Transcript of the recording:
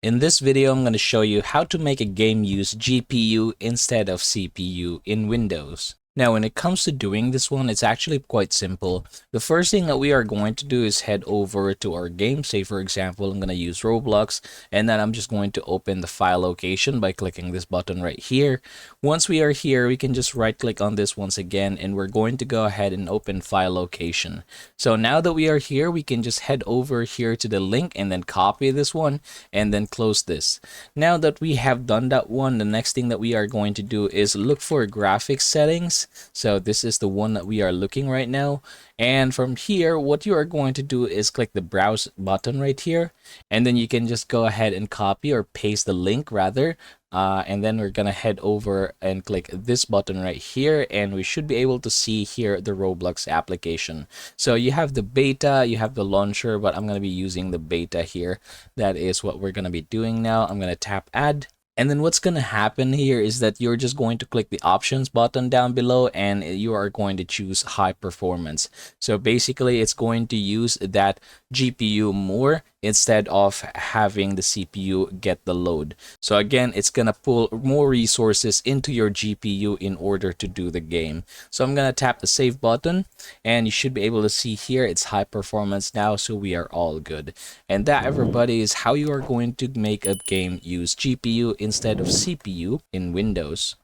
In this video, I'm going to show you how to make a game use GPU instead of CPU in Windows. Now, when it comes to doing this one, it's actually quite simple. The first thing that we are going to do is head over to our game. Say, for example, I'm going to use Roblox, and then I'm just going to open the file location by clicking this button right here. Once we are here, we can just right click on this once again, and we're going to go ahead and open file location. So now that we are here, we can just head over here to the link and then copy this one and then close this. Now that we have done that one, the next thing that we are going to do is look for graphics settings. So this is the one that we are looking right now. And from here, what you are going to do is click the browse button right here. And then you can just go ahead and copy or paste the link rather. And then we're gonna head over and click this button right here, and we should be able to see here the Roblox application. So you have the beta, you have the launcher, but I'm gonna be using the beta here. That is what we're gonna be doing now. I'm gonna tap add. And then what's going to happen here is that you're just going to click the options button down below, and you are going to choose high performance. So basically it's going to use that GPU more instead of having the CPU get the load. So again, it's going to pull more resources into your GPU in order to do the game. So I'm going to tap the save button, and you should be able to see here it's high performance now, so we are all good. And that, everybody, is how you are going to make a game use GPU instead of CPU in Windows.